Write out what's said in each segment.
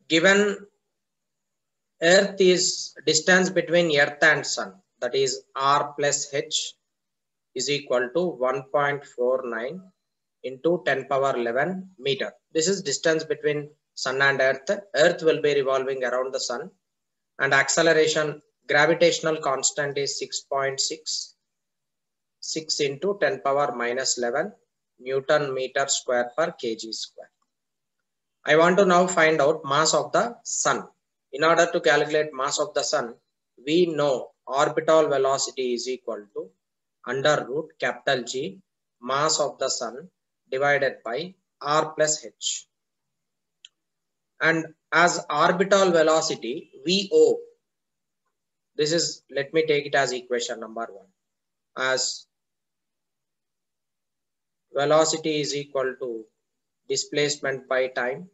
given Earth is distance between Earth and Sun, that is R plus H is equal to 1.49 into 10 power 11 meter. This is distance between Sun and Earth. Earth will be revolving around the Sun, and acceleration gravitational constant is 6.66 into 10 power minus 11 Newton meter square per kg square. I want to now find out mass of the Sun. In order to calculate mass of the Sun, we know orbital velocity is equal to under root capital G mass of the Sun divided by R plus H. And as orbital velocity, VO, this is, let me take it as equation number 1, as velocity is equal to displacement by time,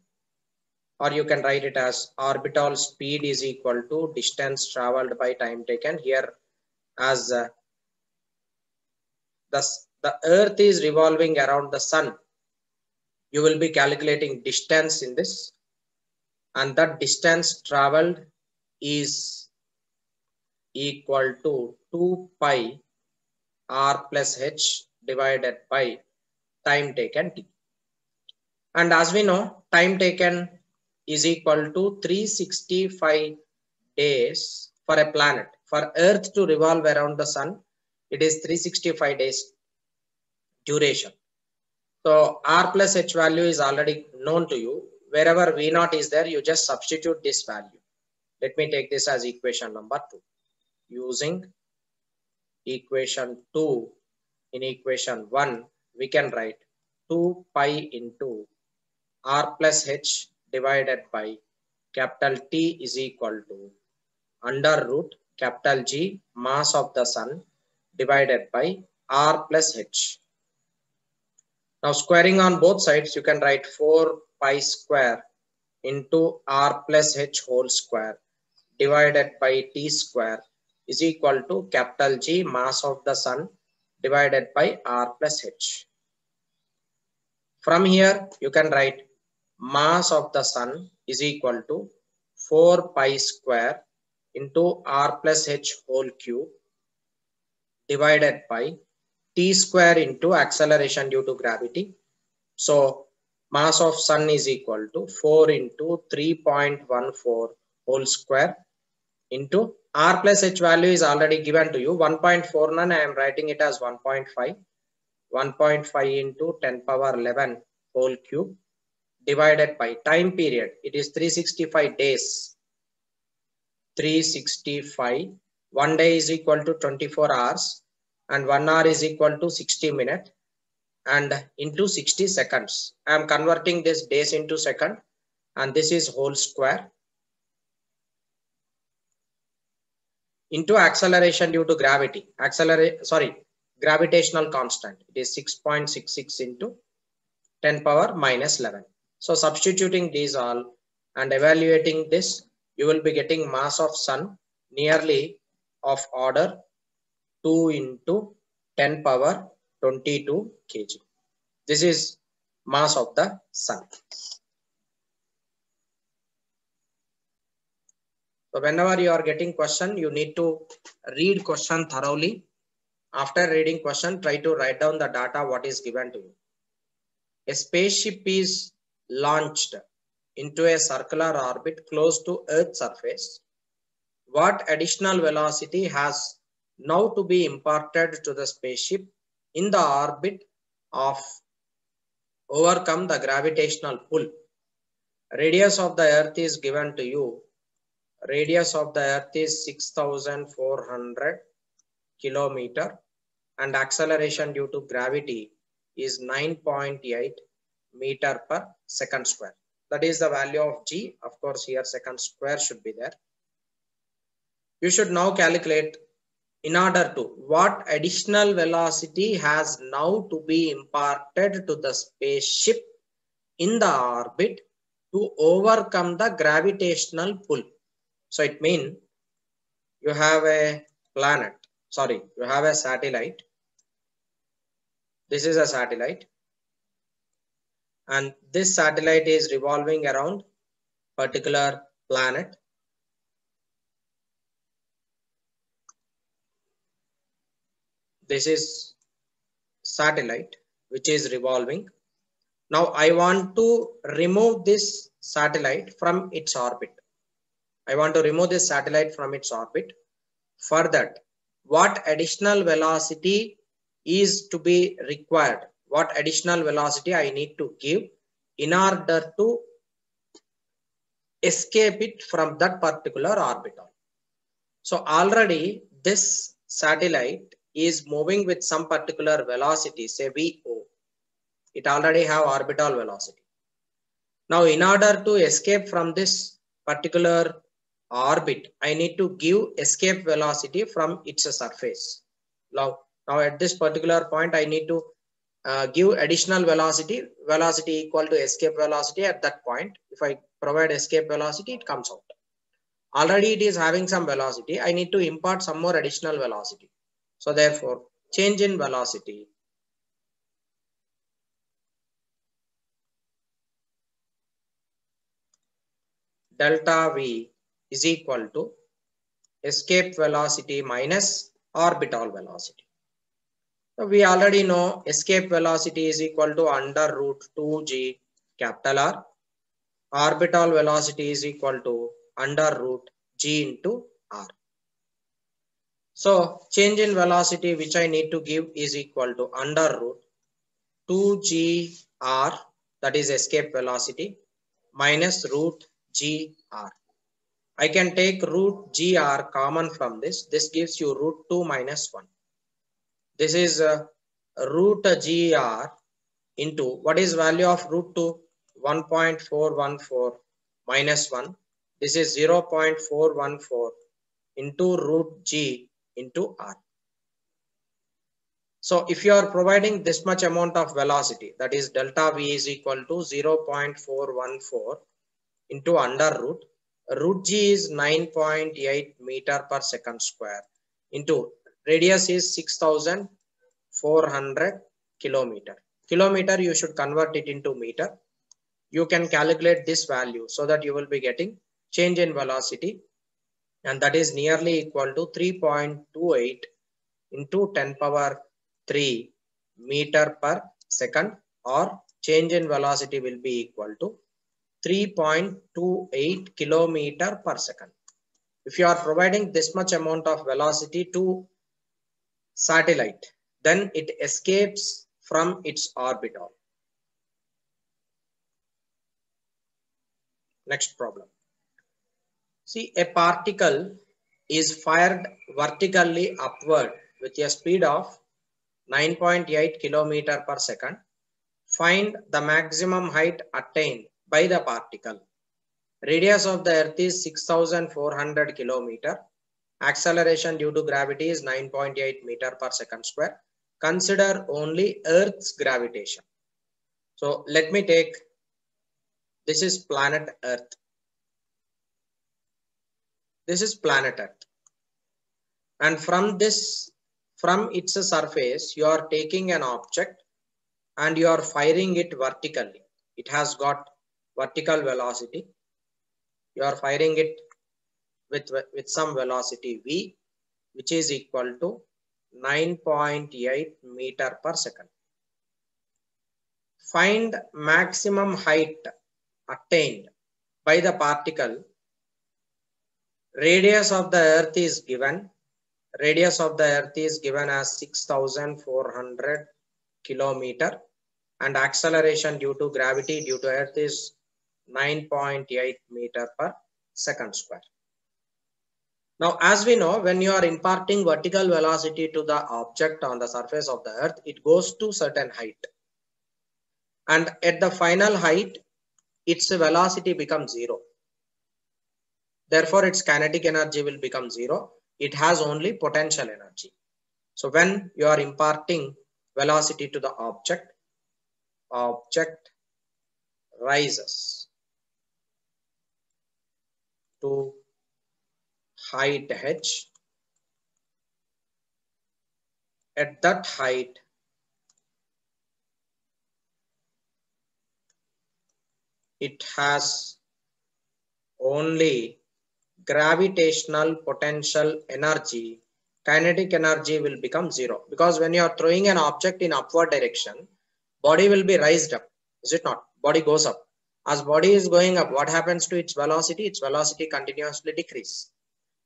or you can write it as orbital speed is equal to distance traveled by time taken. Here, as the Earth is revolving around the Sun, you will be calculating distance in this, and that distance traveled is equal to 2 pi R plus H divided by time taken T. And as we know, time taken is equal to 365 days for a planet. For Earth to revolve around the Sun, it is 365 days duration. So R plus H value is already known to you. Wherever V naught is there, you just substitute this value. Let me take this as equation number 2. Using equation 2 in equation 1, we can write 2 pi into R plus H divided by capital T is equal to under root capital G mass of the Sun divided by R plus H. Now squaring on both sides, you can write 4 pi square into R plus H whole square divided by T square is equal to capital G mass of the Sun divided by R plus H. From here, you can write mass of the Sun is equal to 4 pi square into R plus H whole cube divided by T square into acceleration due to gravity. So mass of Sun is equal to 4 into 3.14 whole square into R plus H value is already given to you, 1.49. I am writing it as 1.5. 1.5 into 10 power 11 whole cube divided by time period. It is 365 days. 365. 1 day is equal to 24 hours and 1 hour is equal to 60 minutes and into 60 seconds. I am converting this days into second, and this is whole square into acceleration due to gravity. Gravitational constant. It is 6.66 into 10 power minus 11. So substituting these all and evaluating this, you will be getting mass of Sun nearly of order 2 into 10 power 22 kg. This is mass of the Sun. So whenever you are getting question, you need to read question thoroughly. After reading question, try to write down the data what is given to you. A spaceship is launched into a circular orbit close to Earth's surface. What additional velocity has now to be imparted to the spaceship in the orbit of overcome the gravitational pull? Radius of the Earth is given to you. Radius of the Earth is 6,400 kilometer and acceleration due to gravity is 9.8 meter per second square. That is the value of G. Of course, here second square should be there. You should now calculate in order to what additional velocity has now to be imparted to the spaceship in the orbit to overcome the gravitational pull. So it means you have a planet, you have a satellite. This is a satellite, and this satellite is revolving around particular planet. This is satellite which is revolving. Now I want to remove this satellite from its orbit. I want to remove this satellite from its orbit. For that, what additional velocity is to be required? What additional velocity I need to give in order to escape it from that particular orbital? So already this satellite is moving with some particular velocity, say VO. It already have orbital velocity. Now in order to escape from this particular orbit, I need to give escape velocity from its surface. Now at this particular point, I need to give additional velocity equal to escape velocity at that point. If I provide escape velocity, it comes out. Already it is having some velocity. I need to impart some more additional velocity. So therefore, change in velocity delta V is equal to escape velocity minus orbital velocity. So we already know escape velocity is equal to under root 2g capital R. Orbital velocity is equal to under root g into R. So change in velocity which I need to give is equal to under root 2gr, that is escape velocity, minus root gr. I can take root gr common from this. This gives you root 2 minus 1. This is root gr into what is value of root 2? 1.414 minus 1. This is 0.414 into root g into r. So if you are providing this much amount of velocity, that is delta V is equal to 0.414 into under root g is 9.8 meter per second square into radius is 6,400 kilometer. Kilometer you should convert it into meter. You can calculate this value so that you will be getting change in velocity, and that is nearly equal to 3.28 into 10 power 3 meter per second, or change in velocity will be equal to 3.28 kilometer per second. If you are providing this much amount of velocity to satellite, then it escapes from its orbital. Next problem. See, a particle is fired vertically upward with a speed of 9.8 kilometer per second. Find the maximum height attained by the particle. Radius of the earth is 6,400 kilometer. Acceleration due to gravity is 9.8 meter per second square. Consider only earth's gravitation. So let me take, this is planet earth. This is planet earth. And from its surface, you are taking an object and you are firing it vertically. It has got vertical velocity. You are firing it with some velocity v, which is equal to 9.8 meter per second. Find maximum height attained by the particle. Radius of the earth is given. Radius of the earth is given as 6,400 kilometer, and acceleration due to gravity due to earth is 9.8 meter per second square. Now, as we know, when you are imparting vertical velocity to the object on the surface of the earth, it goes to certain height. And at the final height, its velocity becomes zero. Therefore, its kinetic energy will become zero. It has only potential energy. So when you are imparting velocity to the object rises to height h. At that height, it has only gravitational potential energy, kinetic energy will become zero. Because when you are throwing an object in upward direction, body will be raised up, is it not? Body goes up. As body is going up, what happens to its velocity? Its velocity continuously decreases.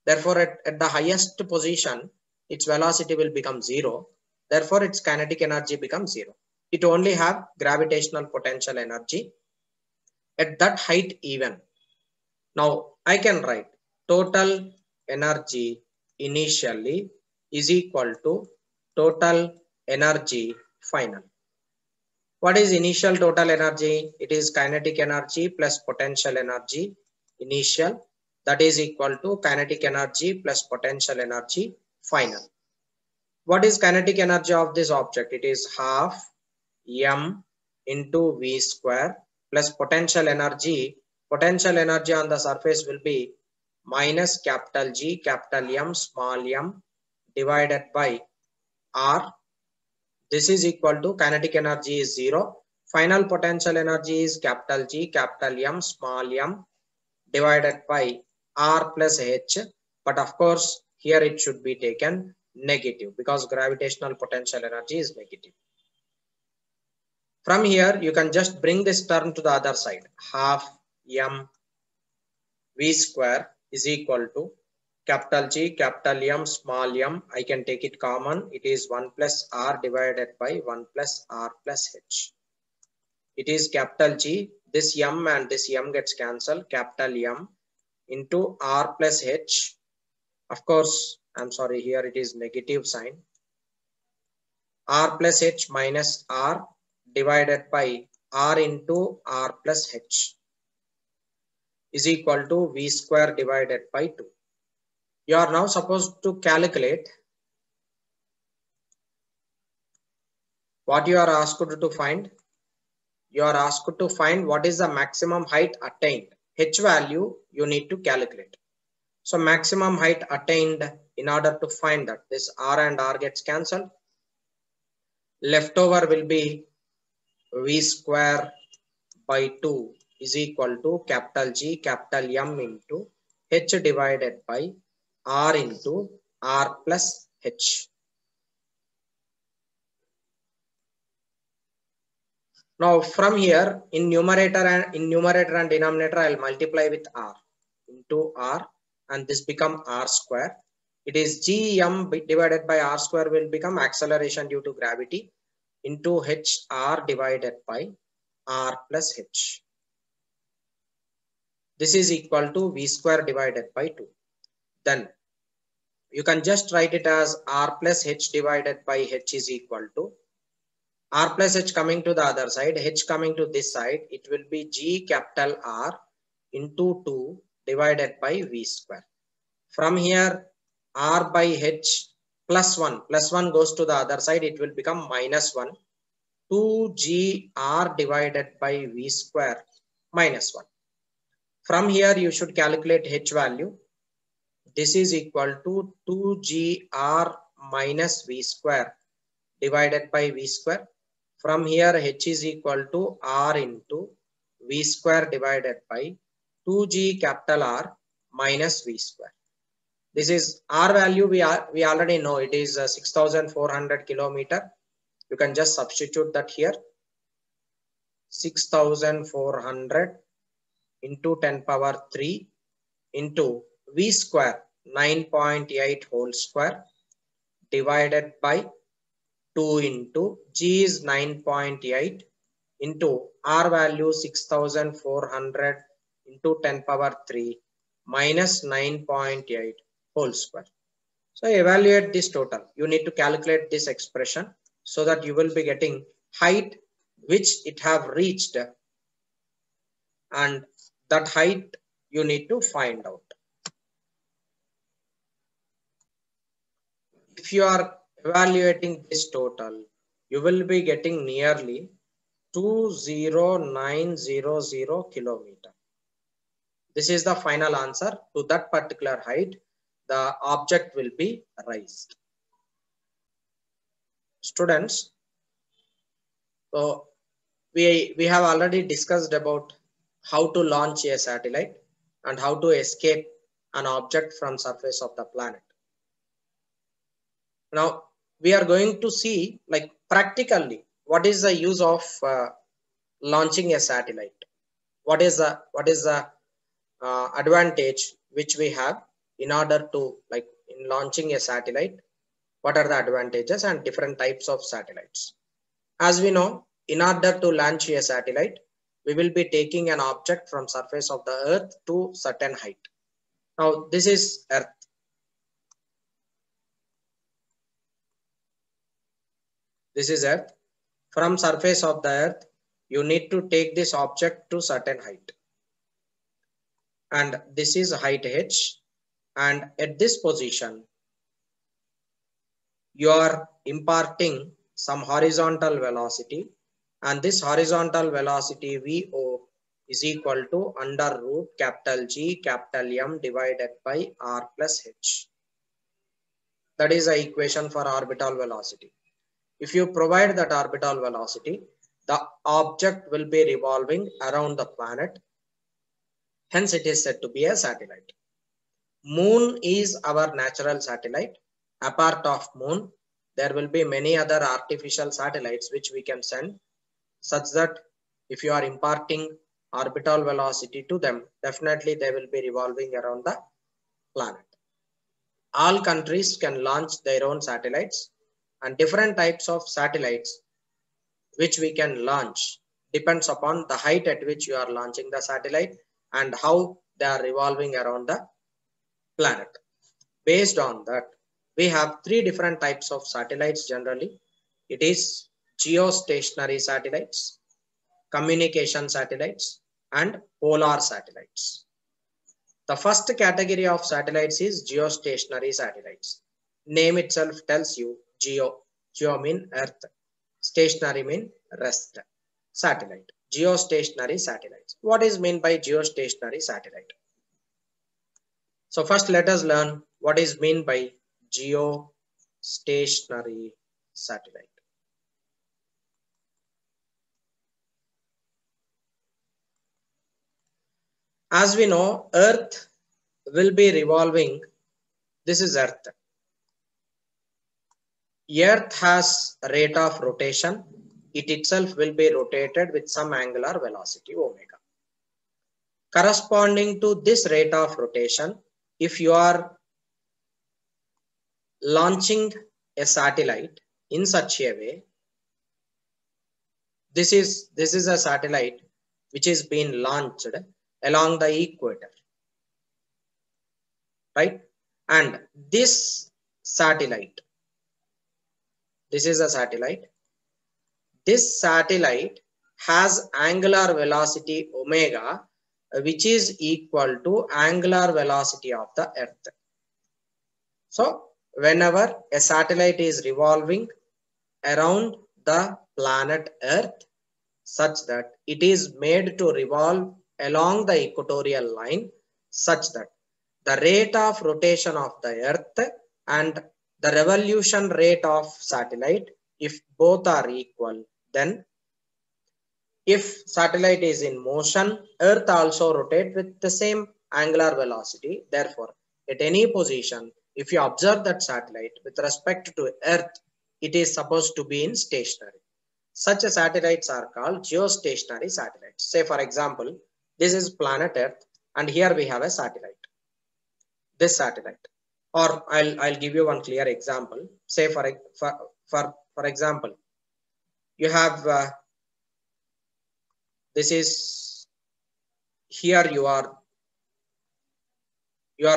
Therefore, at the highest position, its velocity will become zero. Therefore, its kinetic energy becomes zero. It only have gravitational potential energy at that height even. Now, I can write total energy initially is equal to total energy final. What is initial total energy? It is kinetic energy plus potential energy initial, that is equal to kinetic energy plus potential energy final. What is kinetic energy of this object? It is half m into v square plus potential energy. Potential energy on the surface will be minus capital G capital M small m divided by r. This is equal to kinetic energy is 0. Final potential energy is capital G capital M small m divided by r plus h. But of course, here it should be taken negative because gravitational potential energy is negative. From here, you can just bring this term to the other side. Half m v square is equal to capital G, capital M, small m. I can take it common. It is 1 plus r divided by 1 plus r plus h. It is capital G. This m and this m gets cancelled. Capital M into r plus h. Of course, I'm sorry, here it is negative sign. R plus h minus r divided by r into r plus h is equal to v square divided by 2. You are now supposed to calculate what you are asked to find. You are asked to find what is the maximum height attained. H value you need to calculate. So maximum height attained, in order to find that, this r and r gets cancelled. Leftover will be v square by 2 is equal to capital G capital M into h divided by r into r plus h. Now from here, in numerator and denominator, I'll multiply with r into r, and this become r square. It is gm divided by r square will become acceleration due to gravity into hr divided by r plus h. This is equal to v square divided by 2. Then you can just write it as r plus h divided by h is equal to r plus h coming to the other side, h coming to this side. It will be g capital R into 2 divided by v square. From here, r by h plus 1 goes to the other side. It will become minus 1. 2gr divided by v square minus 1. From here, you should calculate h value. This is equal to 2gr minus v square divided by v square. From here, h is equal to r into v square divided by 2g capital R minus v square. This is r value we already know. It is 6,400 kilometer. You can just substitute that here. 6,400 into 10 power 3 into v square 9.8 whole square divided by 2 into g is 9.8 into r value 6,400 into 10 power 3 minus 9.8 whole square. So evaluate this total. You need to calculate this expression so that you will be getting height which it have reached, and that height you need to find out. If you are evaluating this total, you will be getting nearly 20900 kilometer. This is the final answer. To that particular height, the object will be raised. Students, so we have already discussed about how to launch a satellite, and how to escape an object from surface of the planet. Now we are going to see like practically what is the use of launching a satellite. What is the advantage which we have in order to like in launching a satellite? What are the advantages and different types of satellites? As we know, in order to launch a satellite, we will be taking an object from surface of the earth to certain height. Now this is earth. This is earth. From surface of the earth, you need to take this object to certain height. And this is height h. And at this position, you are imparting some horizontal velocity, and this horizontal velocity VO is equal to under root capital G capital M divided by R plus H. That is the equation for orbital velocity. If you provide that orbital velocity, the object will be revolving around the planet. Hence it is said to be a satellite. Moon is our natural satellite. Apart of moon, there will be many other artificial satellites which we can send, such that if you are imparting orbital velocity to them, definitely they will be revolving around the planet. All countries can launch their own satellites, and different types of satellites which we can launch depends upon the height at which you are launching the satellite and how they are revolving around the planet. Based on that, we have three different types of satellites generally. It is geostationary satellites, communication satellites, and polar satellites. The first category of satellites is geostationary satellites. Name itself tells you geo. Geo mean earth. Stationary mean rest. Satellite. Geostationary satellites. What is meant by geostationary satellite? So first let us learn what is meant by geostationary satellite. As we know, Earth will be revolving. This is Earth. Earth has a rate of rotation. It itself will be rotated with some angular velocity omega. Corresponding to this rate of rotation, if you are launching a satellite in such a way, this is a satellite which is being launched along the equator, right? And this satellite, this is a satellite. This satellite has angular velocity omega, which is equal to angular velocity of the Earth. So whenever a satellite is revolving around the planet Earth, such that it is made to revolve along the equatorial line, such that the rate of rotation of the Earth and the revolution rate of satellite, if both are equal, then if satellite is in motion, Earth also rotates with the same angular velocity. Therefore, at any position, if you observe that satellite with respect to Earth, it is supposed to be in stationary. Such satellites are called geostationary satellites. Say for example, this is planet Earth, and here we have a satellite. This satellite, or I'll give you one clear example. Say for example, you have this is here you are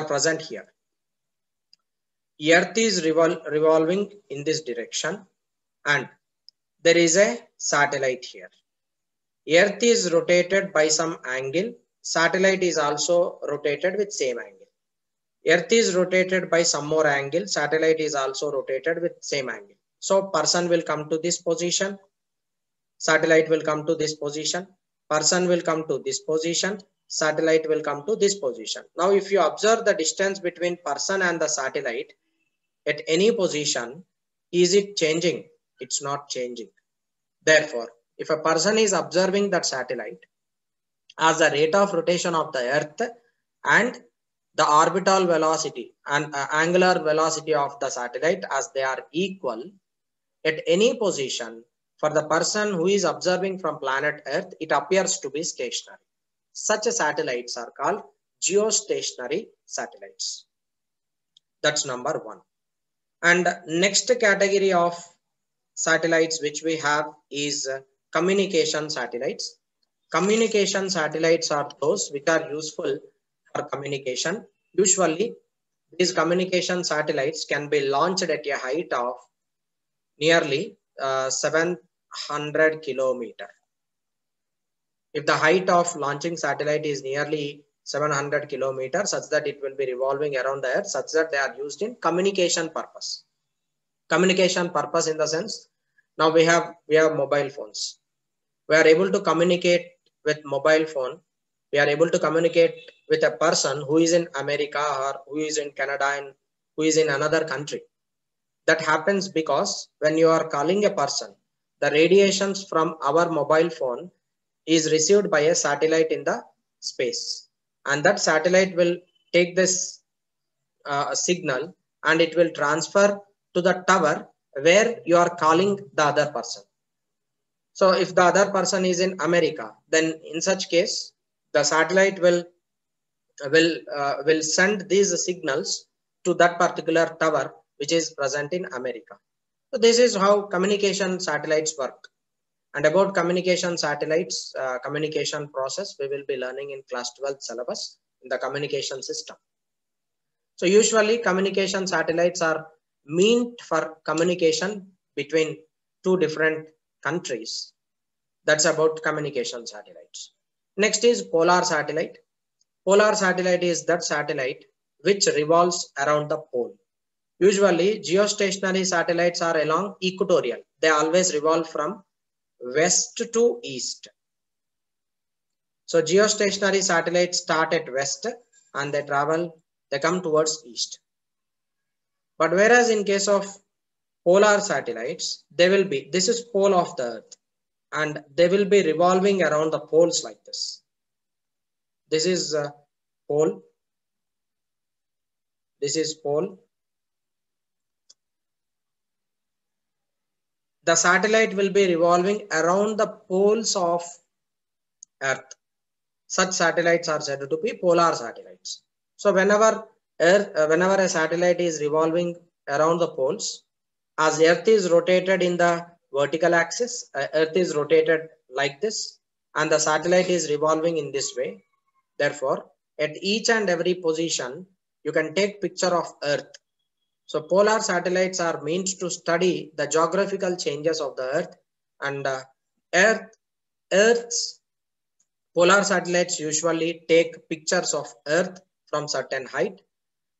present here. Earth is revolving in this direction, and there is a satellite here. Earth is rotated by some angle. Satellite is also rotated with same angle. Earth is rotated by some more angle. Satellite is also rotated with same angle. So person will come to this position. Satellite will come to this position. Person will come to this position. Satellite will come to this position. Now if you observe the distance between person and the satellite at any position, is it changing? It's not changing. Therefore, if a person is observing that satellite, as the rate of rotation of the Earth and the orbital velocity and angular velocity of the satellite as they are equal at any position. For the person who is observing from planet Earth, it appears to be stationary. Such satellites are called geostationary satellites. That's number one. And next category of satellites which we have is communication satellites. Communication satellites are those which are useful for communication. Usually, these communication satellites can be launched at a height of nearly 700 kilometer. If the height of launching satellite is nearly 700 kilometers, such that it will be revolving around the Earth, such that they are used in communication purpose. Communication purpose in the sense, now we have mobile phones. We are able to communicate with mobile phone. We are able to communicate with a person who is in America or who is in Canada and who is in another country. That happens because when you are calling a person, the radiations from our mobile phone is received by a satellite in the space, and that satellite will take this signal and it will transfer to the tower where you are calling the other person. So if the other person is in America, then in such case the satellite will send these signals to that particular tower which is present in America. So this is how communication satellites work. And about communication satellites, communication process, we will be learning in class 12 syllabus in the communication system. So usually communication satellites are meant for communication between two different countries. That's about communication satellites. Next is polar satellite. Polar satellite is that satellite which revolves around the pole. Usually geostationary satellites are along equatorial. They always revolve from west to east. So geostationary satellites start at west and they come towards east. But whereas in case of polar satellites, this is pole of the Earth and they will be revolving around the poles like this. This is pole. This is pole. The satellite will be revolving around the poles of Earth. Such satellites are said to be polar satellites. So whenever a satellite is revolving around the poles, as Earth is rotated in the vertical axis, Earth is rotated like this, and the satellite is revolving in this way. Therefore, at each and every position, you can take picture of Earth. So polar satellites are meant to study the geographical changes of the Earth, and Earth's polar satellites usually take pictures of Earth from certain height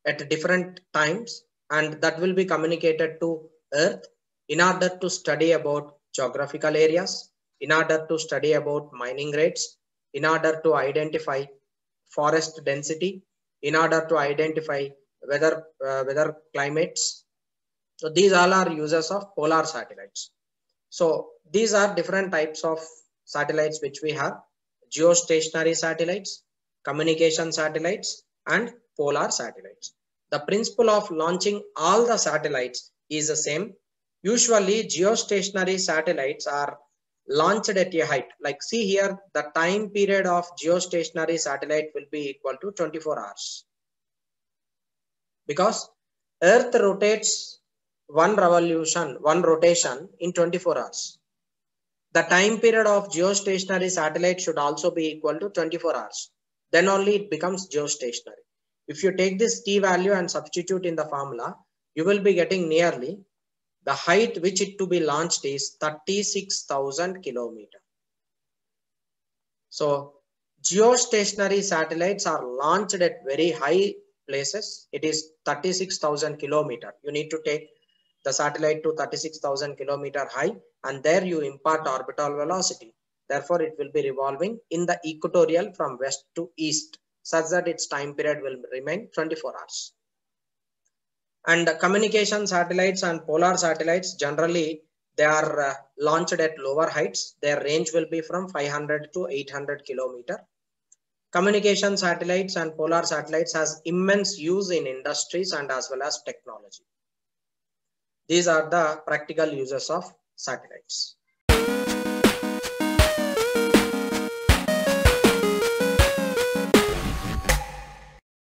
at different times, and that will be communicated to Earth in order to study about geographical areas, in order to study about mining rates, in order to identify forest density, in order to identify weather climates. So these all are uses of polar satellites. So these are different types of satellites which we have: geostationary satellites, communication satellites, and polar satellites. The principle of launching all the satellites is the same. Usually geostationary satellites are launched at a height. Like see here, the time period of geostationary satellite will be equal to 24 hours. Because Earth rotates one rotation in 24 hours. The time period of geostationary satellite should also be equal to 24 hours. Then only it becomes geostationary. If you take this t value and substitute in the formula, you will be getting nearly the height which it to be launched is 36,000 kilometers. So geostationary satellites are launched at very high places. It is 36,000 kilometers. You need to take the satellite to 36,000 kilometer high, and there you impart orbital velocity. Therefore, it will be revolving in the equatorial from west to east, such that its time period will remain 24 hours. And communication satellites and polar satellites, generally they are launched at lower heights. Their range will be from 500 to 800 kilometer. Communication satellites and polar satellites has immense use in industries and as well as technology. These are the practical uses of satellites.